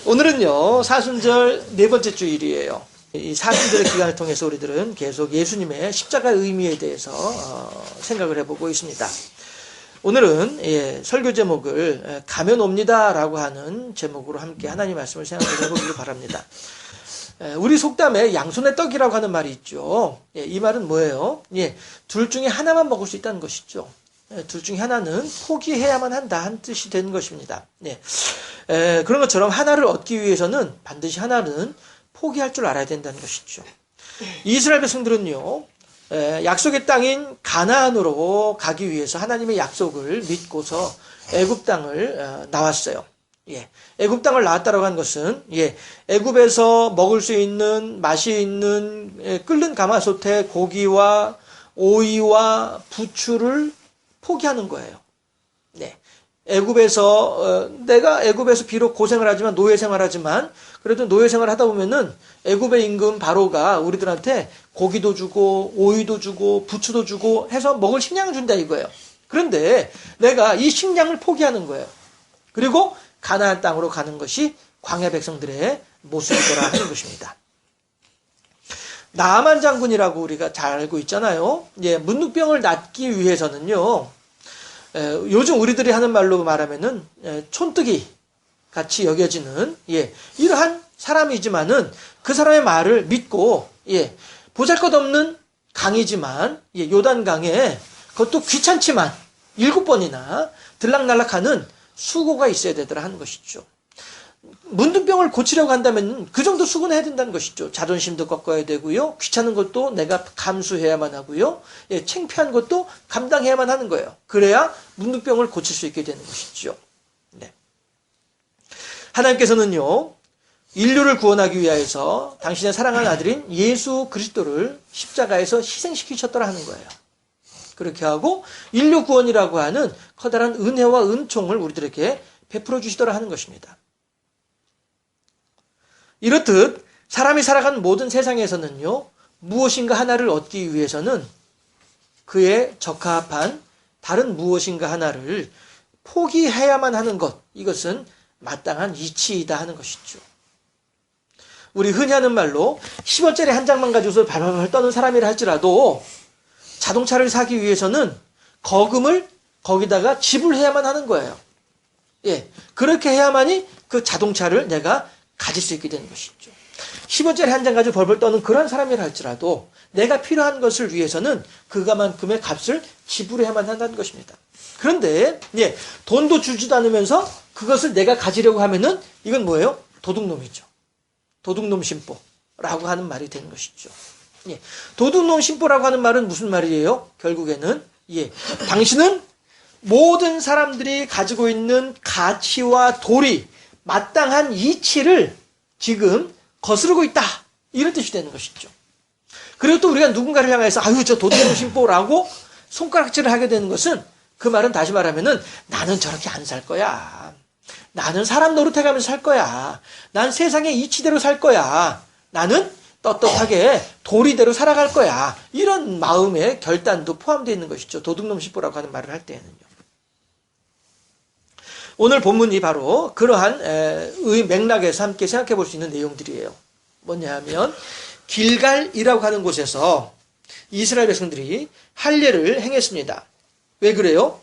오늘은요, 사순절 네 번째 주일이에요. 이 사순절의 기간을 통해서 우리들은 계속 예수님의 십자가의 의미에 대해서 생각을 해보고 있습니다. 오늘은 설교 제목을 가면 옵니다라고 하는 제목으로 함께 하나님 말씀을 생각해 보기를 바랍니다. 우리 속담에 양손에 떡이라고 하는 말이 있죠. 이 말은 뭐예요? 둘 중에 하나만 먹을 수 있다는 것이죠. 둘 중에 하나는 포기해야만 한다 한 뜻이 되는 것입니다. 그런 것처럼 하나를 얻기 위해서는 반드시 하나는 포기할 줄 알아야 된다는 것이죠. 이스라엘 백성들은요, 약속의 땅인 가나안으로 가기 위해서 하나님의 약속을 믿고서 애굽 땅을 나왔어요. 애굽 땅을 나왔다라고 하는 것은 애굽에서 먹을 수 있는 맛이 있는 끓는 가마솥에 고기와 오이와 부추를 포기하는 거예요. 내가 애굽에서 비록 고생을 하지만 노예 생활하지만 그래도 노예 생활 하다 보면은 애굽의 임금 바로가 우리들한테 고기도 주고 오이도 주고 부추도 주고 해서 먹을 식량을 준다 이거예요. 그런데 내가 이 식량을 포기하는 거예요. 그리고 가나안 땅으로 가는 것이 광야 백성들의 모습이더라 하는 것입니다. 나아만 장군이라고 우리가 잘 알고 있잖아요. 문둥병을 낫기 위해서는요. 요즘 우리들이 하는 말로 말하면은 촌뜨기 같이 여겨지는 이러한 사람이지만은 그 사람의 말을 믿고 보잘것없는 강이지만 요단강에 그것도 귀찮지만 7번이나 들락날락하는 수고가 있어야 되더라 하는 것이죠. 문둥병을 고치려고 한다면 그 정도 수고는 해야 된다는 것이죠. 자존심도 꺾어야 되고요. 귀찮은 것도 내가 감수해야만 하고요. 창피한 것도 감당해야만 하는 거예요. 그래야 문둥병을 고칠 수 있게 되는 것이죠. 하나님께서는요, 인류를 구원하기 위하여서 당신의 사랑하는 아들인 예수 그리스도를 십자가에서 희생시키셨더라 하는 거예요. 그렇게 하고 인류 구원이라고 하는 커다란 은혜와 은총을 우리들에게 베풀어 주시더라 하는 것입니다. 이렇듯 사람이 살아가는 모든 세상에서는요, 무엇인가 하나를 얻기 위해서는 그에 적합한 다른 무엇인가 하나를 포기해야만 하는 것, 이것은 마땅한 이치이다 하는 것이죠. 우리 흔히 하는 말로 10원짜리 한 장만 가지고서 발발발 떠는 사람이라 할지라도 자동차를 사기 위해서는 거금을 거기다가 지불해야만 하는 거예요. 그렇게 해야만이 그 자동차를 내가 가질 수 있게 되는 것이죠. 10원짜리 한 장 가지고 벌벌 떠는 그런 사람이라 할지라도 내가 필요한 것을 위해서는 그만큼의 값을 지불해야만 한다는 것입니다. 그런데 돈도 주지도 않으면서 그것을 내가 가지려고 하면은 이건 뭐예요? 도둑놈이죠. 도둑놈 심보라고 하는 말이 되는 것이죠. 도둑놈 심보라고 하는 말은 무슨 말이에요? 결국에는 당신은 모든 사람들이 가지고 있는 가치와 도리, 마땅한 이치를 지금 거스르고 있다. 이런 뜻이 되는 것이죠. 그리고 또 우리가 누군가를 향해서 아유 저 도둑놈 심보라고 손가락질을 하게 되는 것은 그 말은 다시 말하면은 나는 저렇게 안 살 거야. 나는 사람 노릇해가면서 살 거야. 난 세상의 이치대로 살 거야. 나는 떳떳하게 도리대로 살아갈 거야. 이런 마음의 결단도 포함되어 있는 것이죠. 도둑놈 심보라고 하는 말을 할 때에는요. 오늘 본문이 바로 그러한 맥락에서 함께 생각해 볼 수 있는 내용들이에요. 뭐냐 하면 길갈이라고 하는 곳에서 이스라엘 백성들이 할례를 행했습니다. 왜 그래요?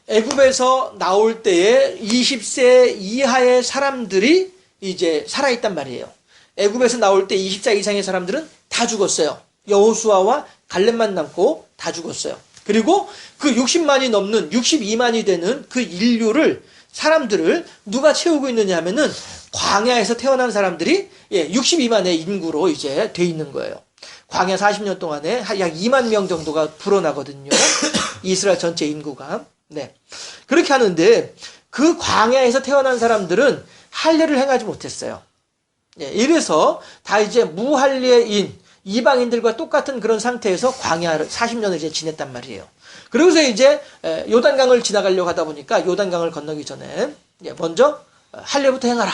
애굽에서 나올 때에 20세 이하의 사람들이 이제 살아있단 말이에요. 애굽에서 나올 때 20세 이상의 사람들은 다 죽었어요. 여호수아와 갈렙만 남고 다 죽었어요. 그리고 그 60만이 넘는 62만이 되는 그 인류를 사람들을 누가 채우고 있느냐 하면은 광야에서 태어난 사람들이 62만의 인구로 이제 돼 있는 거예요. 광야 40년 동안에 약 2만 명 정도가 불어나거든요. 이스라엘 전체 인구가. 그렇게 하는데 그 광야에서 태어난 사람들은 할례를 행하지 못했어요. 이래서 다 이제 무할례인 이방인들과 똑같은 그런 상태에서 광야를 40년을 이제 지냈단 말이에요. 그러고서 이제 요단강을 지나가려고 하다 보니까 요단강을 건너기 전에 먼저 할례부터 행하라.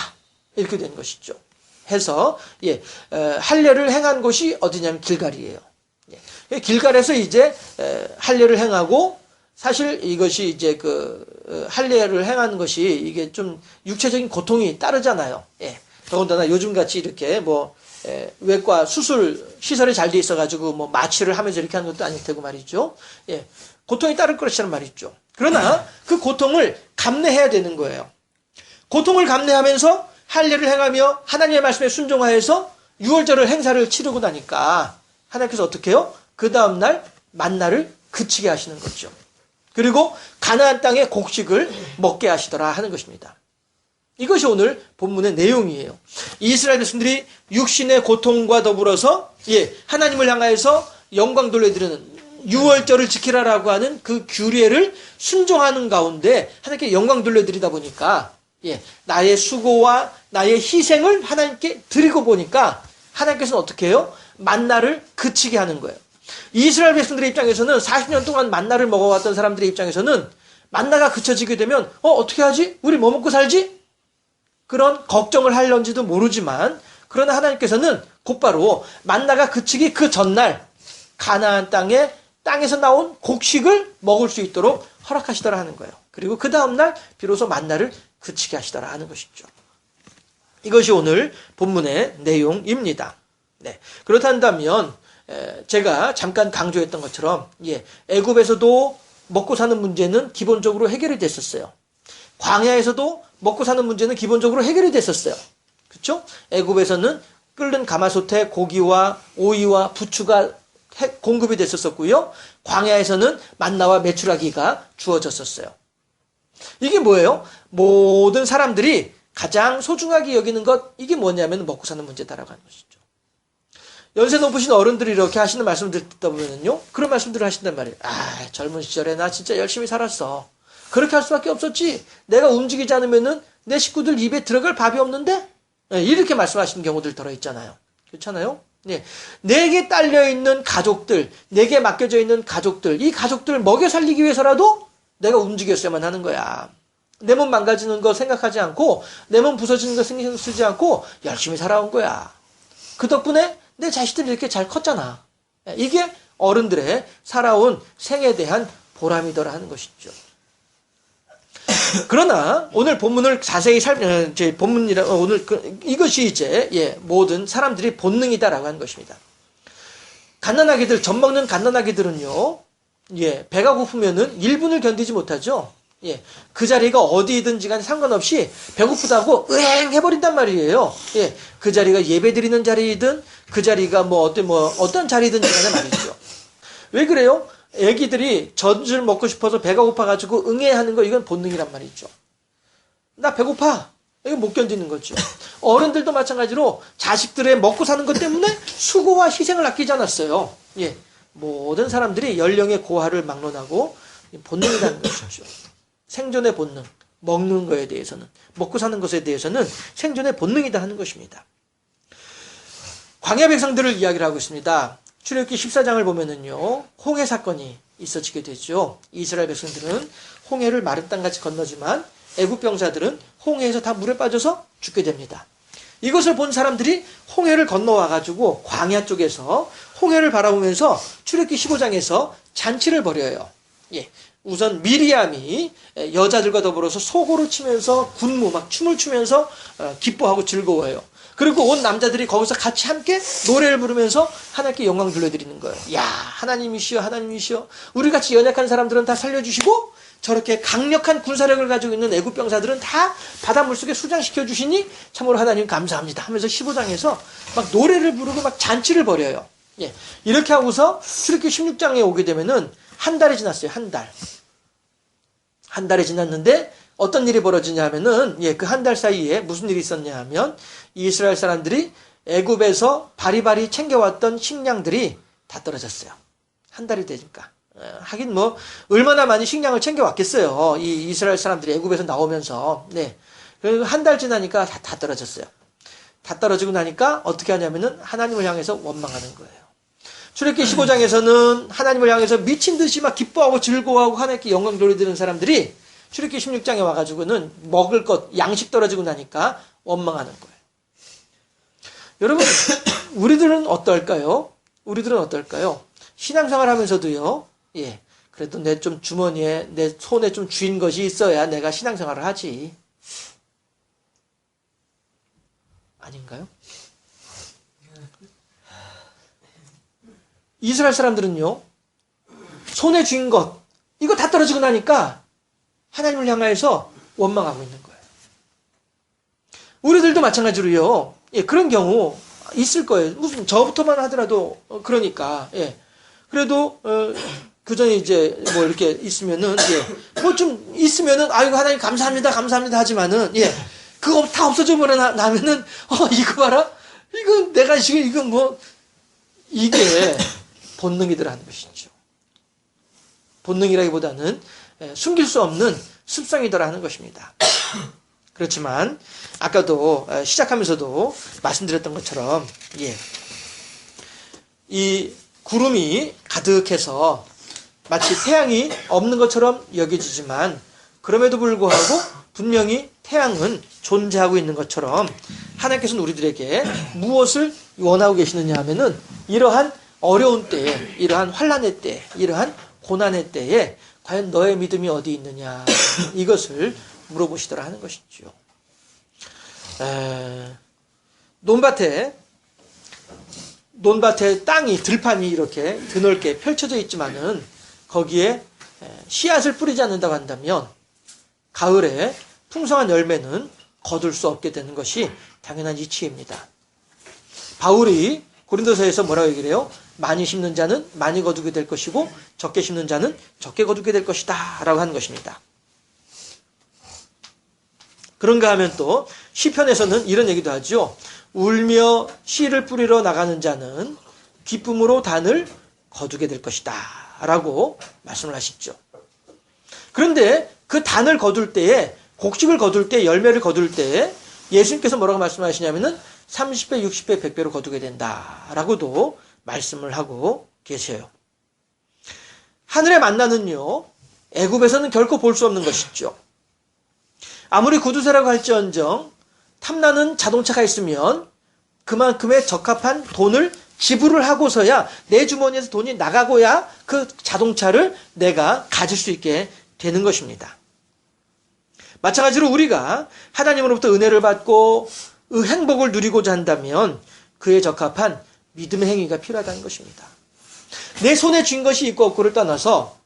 이렇게 된 것이죠. 해서 할례를 행한 곳이 어디냐면 길갈이에요. 길갈에서 이제 할례를 행하고 사실 이것이 이제 할례를 행하는 것이 이게 좀 육체적인 고통이 따르잖아요. 예. 더군다나 요즘 같이 이렇게 외과 수술 시설이 잘 돼 있어가지고 마취를 하면서 이렇게 하는 것도 아닐 테고 말이죠. 예. 고통이 따를 것이란 말이죠. 그러나 그 고통을 감내해야 되는 거예요. 고통을 감내하면서 할례를 행하며 하나님의 말씀에 순종하여서 유월절을 행사를 치르고 나니까 하나님께서 어떻게 해요? 그 다음날 만나를 그치게 하시는 거죠. 그리고 가나안 땅의 곡식을 먹게 하시더라 하는 것입니다. 이것이 오늘 본문의 내용이에요. 이스라엘 백성들이 육신의 고통과 더불어서 하나님을 향하여서 영광 돌려드리는 유월절을 지키라라고 하는 그 규례를 순종하는 가운데 하나님께 영광 돌려드리다 보니까 나의 수고와 나의 희생을 하나님께 드리고 보니까 하나님께서는 어떻게 해요? 만나를 그치게 하는 거예요. 이스라엘 백성들의 입장에서는 40년 동안 만나를 먹어왔던 사람들의 입장에서는 만나가 그쳐지게 되면 어떻게 하지? 우리 뭐 먹고 살지? 그런 걱정을 할런지도 모르지만 그러나 하나님께서는 곧바로 만나가 그치기 그 전날 가나안 땅에서 나온 곡식을 먹을 수 있도록 허락하시더라 하는 거예요. 그리고 그 다음날 비로소 만나를 그치게 하시더라 하는 것이죠. 이것이 오늘 본문의 내용입니다. 네. 그렇다면 제가 잠깐 강조했던 것처럼 애굽에서도 먹고 사는 문제는 기본적으로 해결이 됐었어요. 광야에서도 먹고 사는 문제는 기본적으로 해결이 됐었어요. 그렇죠? 애굽에서는 끓는 가마솥에 고기와 오이와 부추가 공급이 됐었고요. 광야에서는 만나와 메추라기가 주어졌었어요. 이게 뭐예요? 모든 사람들이 가장 소중하게 여기는 것, 이게 뭐냐면 먹고 사는 문제다라고 하는 것이죠. 연세 높으신 어른들이 이렇게 하시는 말씀을 듣다 보면요, 그런 말씀들을 하신단 말이에요. 젊은 시절에 나 진짜 열심히 살았어. 그렇게 할 수밖에 없었지. 내가 움직이지 않으면은 내 식구들 입에 들어갈 밥이 없는데? 이렇게 말씀하시는 경우들 들어있잖아요. 그렇잖아요? 내게 딸려있는 가족들, 내게 맡겨져 있는 가족들, 이 가족들을 먹여 살리기 위해서라도 내가 움직였어야만 하는 거야. 내 몸 망가지는 거 생각하지 않고, 내 몸 부서지는 거 신경 쓰지 않고 열심히 살아온 거야. 그 덕분에 내 자식들이 이렇게 잘 컸잖아. 이게 어른들의 살아온 생에 대한 보람이더라 하는 것이죠. 그러나 오늘 본문을 자세히 오늘 이것이 이제 모든 사람들이 본능이다라고 하는 것입니다. 갓난아기들, 젖 먹는 갓난아기들은요, 배가 고프면은 1분을 견디지 못하죠. 그 자리가 어디든지 간에 상관없이 배고프다고 으행 해버린단 말이에요. 그 자리가 예배드리는 자리이든 그 자리가 어떤 자리든지 간에 말이죠. 왜 그래요? 애기들이 젖을 먹고 싶어서 배가 고파가지고 응애하는 거, 이건 본능이란 말이죠. 나 배고파. 이거 못 견디는 거죠. 어른들도 마찬가지로 자식들의 먹고 사는 것 때문에 수고와 희생을 아끼지 않았어요. 모든 사람들이 연령의 고하를 막론하고 본능이라는 것이죠. 생존의 본능, 먹는 거에 대해서는, 먹고 사는 것에 대해서는 생존의 본능이다 하는 것입니다. 광야 백성들을 이야기를 하고 있습니다. 출애굽기 14장을 보면은요, 홍해 사건이 있어지게 되죠. 이스라엘 백성들은 홍해를 마른 땅같이 건너지만 애굽 병사들은 홍해에서 다 물에 빠져서 죽게 됩니다. 이것을 본 사람들이 홍해를 건너와가지고 광야 쪽에서 홍해를 바라보면서 출애굽기 15장에서 잔치를 벌여요. 우선 미리암이 여자들과 더불어서 소고를 치면서 군무 막 춤을 추면서 기뻐하고 즐거워해요. 그리고 온 남자들이 거기서 같이 함께 노래를 부르면서 하나님께 영광 돌려드리는 거예요. 야, 하나님이시여, 하나님이시여. 우리같이 연약한 사람들은 다 살려주시고 저렇게 강력한 군사력을 가지고 있는 애굽 병사들은 다 바닷물 속에 수장시켜 주시니 참으로 하나님 감사합니다 하면서 15장에서 막 노래를 부르고 막 잔치를 벌여요. 이렇게 하고서 출애굽기 16장에 오게 되면은 한 달이 지났어요. 한 달. 한 달이 지났는데 어떤 일이 벌어지냐 하면은 그 한 달 사이에 무슨 일이 있었냐 하면 이스라엘 사람들이 애굽에서 바리바리 챙겨왔던 식량들이 다 떨어졌어요. 한 달이 되니까. 하긴 얼마나 많이 식량을 챙겨왔겠어요. 이 이스라엘 사람들이 애굽에서 나오면서. 그리고 한 달 지나니까 다 떨어졌어요. 다 떨어지고 나니까 어떻게 하냐면은 하나님을 향해서 원망하는 거예요. 출애굽기 15장에서는 하나님을 향해서 미친 듯이 막 기뻐하고 즐거워하고 하나님께 영광 돌려드리는 사람들이 출애굽기 16장에 와가지고는 먹을 것, 양식 떨어지고 나니까 원망하는 거예요. 여러분, 우리들은 어떨까요? 신앙생활 하면서도요, 그래도 내 좀 주머니에, 내 손에 좀 쥔 것이 있어야 내가 신앙생활을 하지. 아닌가요? 이스라엘 사람들은요, 손에 쥔 것, 이거 다 떨어지고 나니까 하나님을 향하여서 원망하고 있는 거예요. 우리들도 마찬가지로요, 예, 그런 경우 있을 거예요. 무슨 저부터만 하더라도 그러니까, 예. 그래도 그 전에 이제 뭐 이렇게 있으면은, 예, 뭐 좀 있으면은 아이고 하나님 감사합니다, 감사합니다 하지만은, 예, 그거 다 없어져 버려 나면은 이거 봐라, 이거 내가 지금 이거 뭐 이게 본능이더라 하는 것이죠. 본능이라기보다는 숨길 수 없는 습성이더라 하는 것입니다. 그렇지만 아까도 시작하면서도 말씀드렸던 것처럼, 예, 이 구름이 가득해서 마치 태양이 없는 것처럼 여겨지지만 그럼에도 불구하고 분명히 태양은 존재하고 있는 것처럼 하나님께서는 우리들에게 무엇을 원하고 계시느냐 하면은 이러한 어려운 때에, 이러한 환난의 때, 이러한 고난의 때에 과연 너의 믿음이 어디 있느냐, 이것을 물어보시더라 하는 것이죠. 논밭에 땅이, 들판이 이렇게 드넓게 펼쳐져 있지만은 거기에 씨앗을 뿌리지 않는다고 한다면 가을에 풍성한 열매는 거둘 수 없게 되는 것이 당연한 이치입니다. 바울이 고린도서에서 뭐라고 얘기를 해요? 많이 심는 자는 많이 거두게 될 것이고 적게 심는 자는 적게 거두게 될 것이다 라고 하는 것입니다. 그런가 하면 또 시편에서는 이런 얘기도 하죠. 울며 씨를 뿌리러 나가는 자는 기쁨으로 단을 거두게 될 것이다 라고 말씀을 하시죠. 그런데 그 단을 거둘 때에, 곡식을 거둘 때, 열매를 거둘 때에 예수님께서 뭐라고 말씀하시냐면은 30배, 60배, 100배로 거두게 된다라고도 말씀을 하고 계세요. 하늘의 만나는요, 애굽에서는 결코 볼 수 없는 것이죠. 아무리 구두쇠라고 할지언정 탐나는 자동차가 있으면 그만큼의 적합한 돈을 지불을 하고서야 내 주머니에서 돈이 나가고야 그 자동차를 내가 가질 수 있게 되는 것입니다. 마찬가지로 우리가 하나님으로부터 은혜를 받고 행복을 누리고자 한다면 그에 적합한 믿음의 행위가 필요하다는 것입니다. 내 손에 쥔 것이 있고 없고를 떠나서,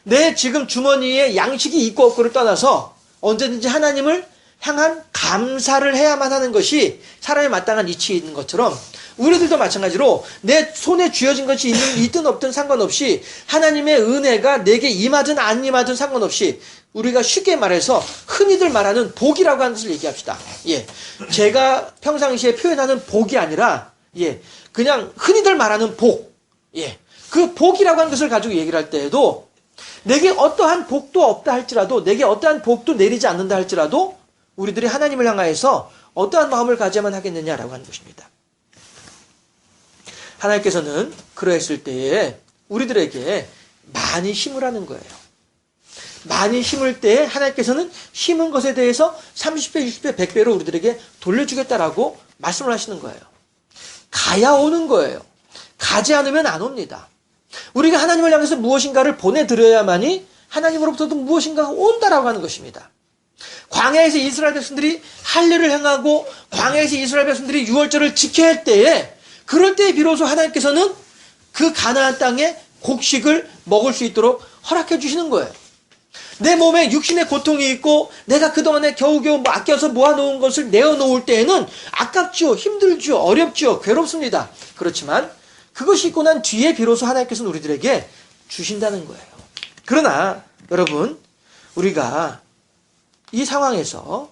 내 지금 주머니에 양식이 있고 없고를 떠나서 언제든지 하나님을 향한 감사를 해야만 하는 것이 사람의 마땅한 이치인 것처럼 우리들도 마찬가지로 내 손에 쥐어진 것이 있든 없든 상관없이 하나님의 은혜가 내게 임하든 안 임하든 상관없이 우리가 쉽게 말해서 흔히들 말하는 복이라고 하는 것을 얘기합시다. 예, 제가 평상시에 표현하는 복이 아니라, 예, 그냥 흔히들 말하는 복, 예, 그 복이라고 하는 것을 가지고 얘기를 할 때에도 내게 어떠한 복도 없다 할지라도, 내게 어떠한 복도 내리지 않는다 할지라도 우리들이 하나님을 향하여서 어떠한 마음을 가져야만 하겠느냐라고 하는 것입니다. 하나님께서는 그러했을 때에 우리들에게 많이 심으라는 거예요. 많이 심을 때에 하나님께서는 심은 것에 대해서 30배, 60배, 100배로 우리들에게 돌려주겠다라고 말씀을 하시는 거예요. 가야 오는 거예요. 가지 않으면 안 옵니다. 우리가 하나님을 향해서 무엇인가를 보내드려야만이 하나님으로부터도 무엇인가가 온다라고 하는 것입니다. 광야에서 이스라엘 백성들이 할례를 행하고 광야에서 이스라엘 백성들이 유월절을 지켜야 할 때에, 그럴 때에 비로소 하나님께서는 그 가나안 땅에 곡식을 먹을 수 있도록 허락해 주시는 거예요. 내 몸에 육신의 고통이 있고 내가 그동안에 겨우겨우 아껴서 모아놓은 것을 내어놓을 때에는 아깝죠, 힘들죠, 어렵죠, 괴롭습니다. 그렇지만 그것이 있고 난 뒤에 비로소 하나님께서는 우리들에게 주신다는 거예요. 그러나 여러분, 우리가 이 상황에서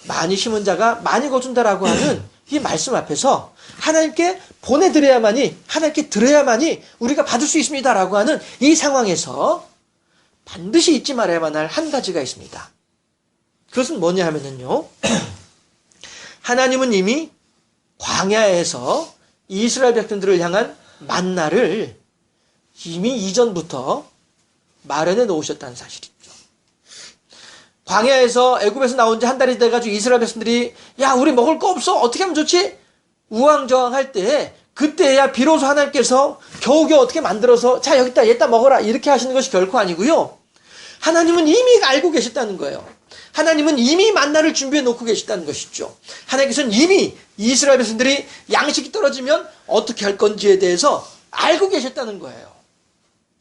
많이 심은 자가 많이 거둔다라고 하는 이 말씀 앞에서 하나님께 보내드려야만이, 하나님께 드려야만이 우리가 받을 수 있습니다라고 하는 이 상황에서 반드시 잊지 말아야만 할 한 가지가 있습니다. 그것은 뭐냐 하면은요, 하나님은 이미 광야에서 이스라엘 백성들을 향한 만나를 이미 이전부터 마련해 놓으셨다는 사실이죠. 광야에서 애굽에서 나온 지 한 달이 돼가지고 이스라엘 백성들이 야, 우리 먹을 거 없어, 어떻게 하면 좋지? 우왕좌왕할 때, 그때야 비로소 하나님께서 겨우겨우 어떻게 만들어서 자 여기다 얘다 먹어라 이렇게 하시는 것이 결코 아니고요. 하나님은 이미 알고 계셨다는 거예요. 하나님은 이미 만나를 준비해 놓고 계시다는 것이죠. 하나님께서는 이미 이스라엘 백성들이 양식이 떨어지면 어떻게 할 건지에 대해서 알고 계셨다는 거예요.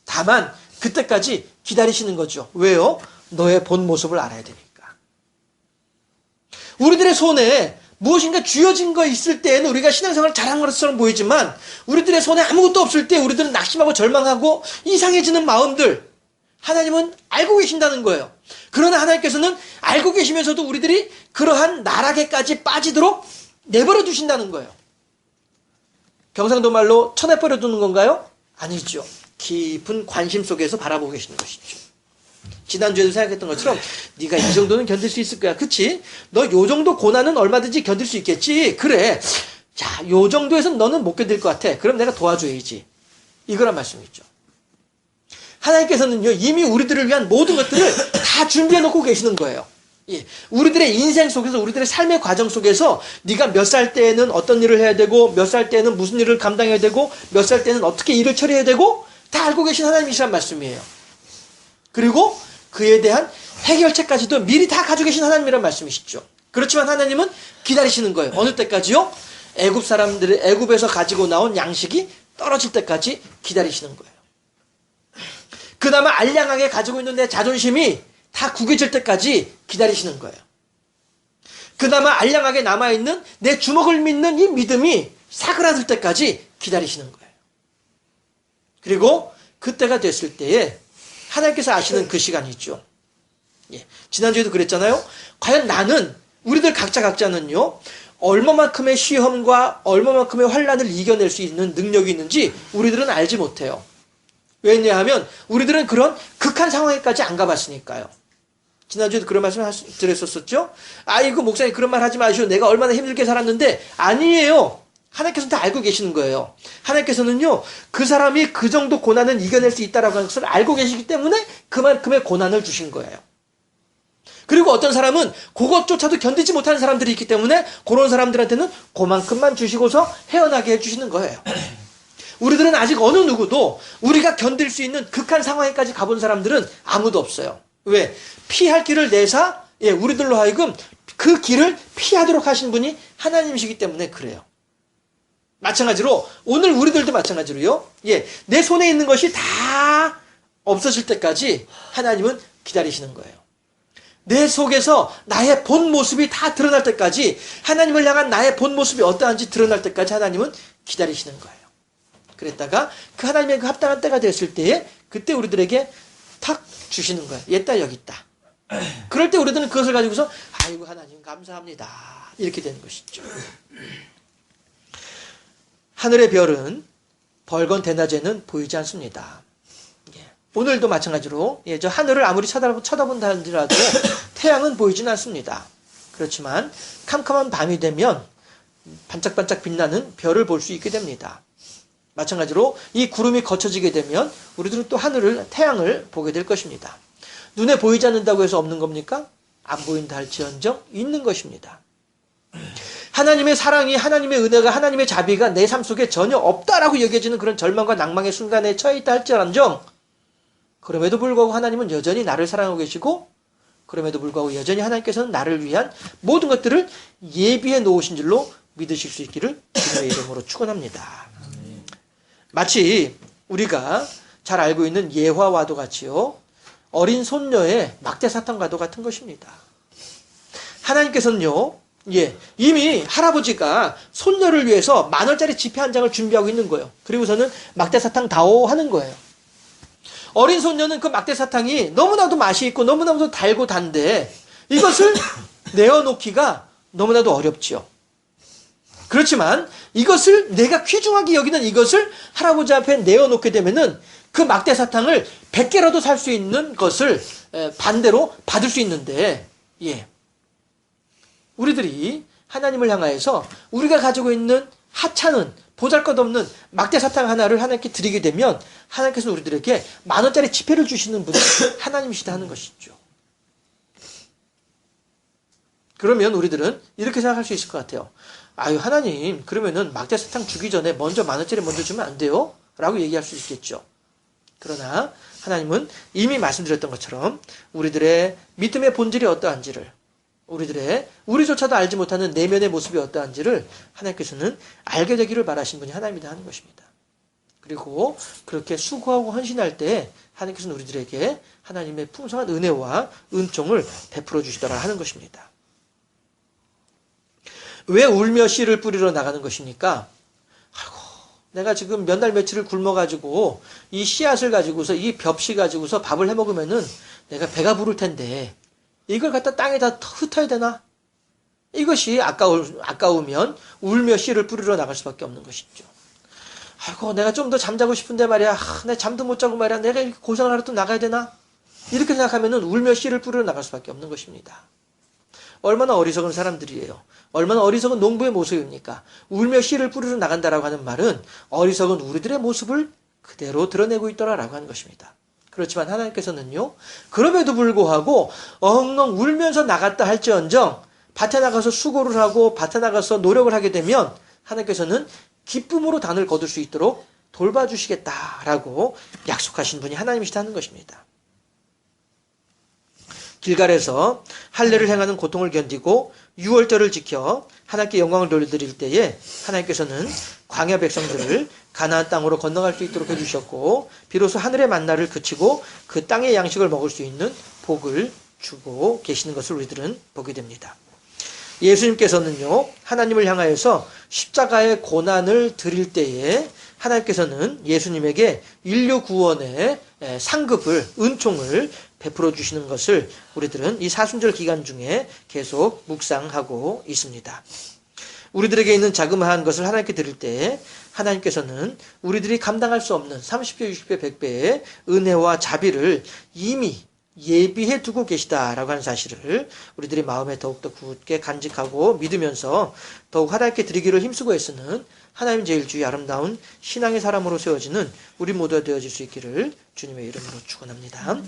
다만 그때까지 기다리시는 거죠. 왜요? 너의 본 모습을 알아야 되니까. 우리들의 손에 무엇인가 쥐어진 거 있을 때에는 우리가 신앙생활을 잘한 것처럼 보이지만 우리들의 손에 아무것도 없을 때 우리들은 낙심하고 절망하고 이상해지는 마음들, 하나님은 알고 계신다는 거예요. 그러나 하나님께서는 알고 계시면서도 우리들이 그러한 나락에까지 빠지도록 내버려 두신다는 거예요. 경상도 말로 쳐내버려 두는 건가요? 아니죠. 깊은 관심 속에서 바라보고 계시는 것이죠. 지난주에도 생각했던 것처럼 네가 이 정도는 견딜 수 있을 거야. 그치? 너 요 정도 고난은 얼마든지 견딜 수 있겠지? 그래. 자, 요 정도에선 너는 못 견딜 것 같아. 그럼 내가 도와줘야지. 이거란 말씀이죠. 하나님께서는요, 이미 우리들을 위한 모든 것들을 다 준비해 놓고 계시는 거예요. 예. 우리들의 인생 속에서, 우리들의 삶의 과정 속에서 네가 몇 살 때에는 어떤 일을 해야 되고, 몇 살 때는 무슨 일을 감당해야 되고, 몇 살 때는 어떻게 일을 처리해야 되고, 다 알고 계신 하나님이시란 말씀이에요. 그리고 그에 대한 해결책까지도 미리 다 가지고 계신 하나님이란 말씀이시죠. 그렇지만 하나님은 기다리시는 거예요. 어느 때까지요? 애굽 사람들이 애굽에서 가지고 나온 양식이 떨어질 때까지 기다리시는 거예요. 그나마 알량하게 가지고 있는 내 자존심이 다 구겨질 때까지 기다리시는 거예요. 그나마 알량하게 남아있는 내 주먹을 믿는 이 믿음이 사그라들 때까지 기다리시는 거예요. 그리고 그때가 됐을 때에 하나님께서 아시는 그 시간이 있죠. 예. 지난주에도 그랬잖아요. 과연 나는, 우리들 각자는요, 얼마만큼의 시험과 얼마만큼의 환난을 이겨낼 수 있는 능력이 있는지 우리들은 알지 못해요. 왜냐하면 우리들은 그런 극한 상황에까지 안 가봤으니까요. 지난주에도 그런 말씀 드렸었죠? 아이고 목사님 그런 말 하지 마시오. 내가 얼마나 힘들게 살았는데. 아니에요. 하나님께서는 다 알고 계시는 거예요. 하나님께서는요, 그 사람이 그 정도 고난을 이겨낼 수 있다라고 하는 것을 알고 계시기 때문에 그만큼의 고난을 주신 거예요. 그리고 어떤 사람은 그것조차도 견디지 못하는 사람들이 있기 때문에 그런 사람들한테는 그만큼만 주시고서 헤어나게 해주시는 거예요. 우리들은 아직 어느 누구도 우리가 견딜 수 있는 극한 상황에까지 가본 사람들은 아무도 없어요. 왜? 피할 길을 내사, 우리들로 하여금 그 길을 피하도록 하신 분이 하나님이시기 때문에 그래요. 마찬가지로 오늘 우리들도 마찬가지로요. 내 손에 있는 것이 다 없어질 때까지 하나님은 기다리시는 거예요. 내 속에서 나의 본 모습이 다 드러날 때까지, 하나님을 향한 나의 본 모습이 어떠한지 드러날 때까지 하나님은 기다리시는 거예요. 그랬다가 그 하나님의 그 합당한 때가 됐을 때에 그때 우리들에게 탁 주시는 거예요. 얘다 여기 있다. 그럴 때 우리들은 그것을 가지고서 아이고 하나님 감사합니다. 이렇게 되는 것이죠. 하늘의 별은 벌건 대낮에는 보이지 않습니다. 오늘도 마찬가지로 저 하늘을 아무리 쳐다본다 할지라도 태양은 보이진 않습니다. 그렇지만 캄캄한 밤이 되면 반짝반짝 빛나는 별을 볼 수 있게 됩니다. 마찬가지로 이 구름이 걷혀지게 되면 우리들은 또 하늘을, 태양을 보게 될 것입니다. 눈에 보이지 않는다고 해서 없는 겁니까? 안 보인다 할지언정 있는 것입니다. 하나님의 사랑이, 하나님의 은혜가, 하나님의 자비가 내 삶 속에 전혀 없다라고 여겨지는 그런 절망과 낭망의 순간에 처해 있다 할지언정, 그럼에도 불구하고 하나님은 여전히 나를 사랑하고 계시고, 그럼에도 불구하고 여전히 하나님께서는 나를 위한 모든 것들을 예비해 놓으신 줄로 믿으실 수 있기를 주님의 이름으로 축원합니다. 마치 우리가 잘 알고 있는 예화와도 같이요, 어린 손녀의 막대사탕과도 같은 것입니다. 하나님께서는요, 이미 할아버지가 손녀를 위해서 10,000원짜리 지폐 한 장을 준비하고 있는 거예요. 그리고서는 막대사탕 다오 하는 거예요. 어린 손녀는 그 막대사탕이 너무나도 맛이 있고 너무나도 달고 단데 이것을 내어놓기가 너무나도 어렵지요. 그렇지만 이것을 내가 귀중하게 여기는 이것을 할아버지 앞에 내어놓게 되면은 그 막대사탕을 100개라도 살 수 있는 것을 반대로 받을 수 있는데, 우리들이 하나님을 향하여서 우리가 가지고 있는 하찮은 보잘것없는 막대사탕 하나를 하나님께 드리게 되면 하나님께서 우리들에게 10,000원짜리 지폐를 주시는 분이 하나님이시다 하는 것이죠. 그러면 우리들은 이렇게 생각할 수 있을 것 같아요. 아유 하나님, 그러면은 막대사탕 주기 전에 먼저 10,000원짜리 먼저 주면 안 돼요? 라고 얘기할 수 있겠죠. 그러나 하나님은 이미 말씀드렸던 것처럼 우리들의 믿음의 본질이 어떠한지를, 우리조차도 알지 못하는 내면의 모습이 어떠한지를 하나님께서는 알게 되기를 바라신 분이 하나님이다 하는 것입니다. 그리고 그렇게 수고하고 헌신할 때 하나님께서는 우리들에게 하나님의 풍성한 은혜와 은총을 베풀어 주시더라 하는 것입니다. 왜 울며 씨를 뿌리러 나가는 것입니까? 아이고, 내가 지금 몇 날 며칠을 굶어가지고 이 씨앗을 가지고서 이 벽씨 가지고서 밥을 해먹으면은 내가 배가 부를 텐데 이걸 갖다 땅에다 흩어야 되나? 이것이 아까우면 울며 씨를 뿌리러 나갈 수밖에 없는 것이죠. 아이고, 내가 좀 더 잠자고 싶은데 말이야. 내가 잠도 못 자고 말이야. 내가 이렇게 고생을 하러 또 나가야 되나? 이렇게 생각하면은 울며 씨를 뿌리러 나갈 수밖에 없는 것입니다. 얼마나 어리석은 사람들이에요. 얼마나 어리석은 농부의 모습입니까? 울며 씨를 뿌리러 나간다라고 하는 말은 어리석은 우리들의 모습을 그대로 드러내고 있더라라고 하는 것입니다. 그렇지만 하나님께서는요, 그럼에도 불구하고 엉엉 울면서 나갔다 할지언정 밭에 나가서 수고를 하고 밭에 나가서 노력을 하게 되면 하나님께서는 기쁨으로 단을 거둘 수 있도록 돌봐주시겠다라고 약속하신 분이 하나님이시다는 것입니다. 길갈에서 할례를 행하는 고통을 견디고 유월절을 지켜 하나님께 영광을 돌려드릴 때에 하나님께서는 광야 백성들을 가나안 땅으로 건너갈 수 있도록 해주셨고 비로소 하늘의 만나를 그치고 그 땅의 양식을 먹을 수 있는 복을 주고 계시는 것을 우리들은 보게 됩니다. 예수님께서는요, 하나님을 향하여서 십자가의 고난을 드릴 때에 하나님께서는 예수님에게 인류 구원의 상급을, 은총을 베풀어 주시는 것을 우리들은 이 사순절 기간 중에 계속 묵상하고 있습니다. 우리들에게 있는 자그마한 것을 하나님께 드릴 때 하나님께서는 우리들이 감당할 수 없는 30배, 60배, 100배의 은혜와 자비를 이미 예비해 두고 계시다라고 하는 사실을 우리들이 마음에 더욱더 굳게 간직하고 믿으면서 더욱 하나님께 드리기를 힘쓰고 애쓰는 하나님 제일주의 아름다운 신앙의 사람으로 세워지는 우리 모두가 되어질 수 있기를 주님의 이름으로 축원합니다.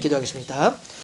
기도하겠습니다.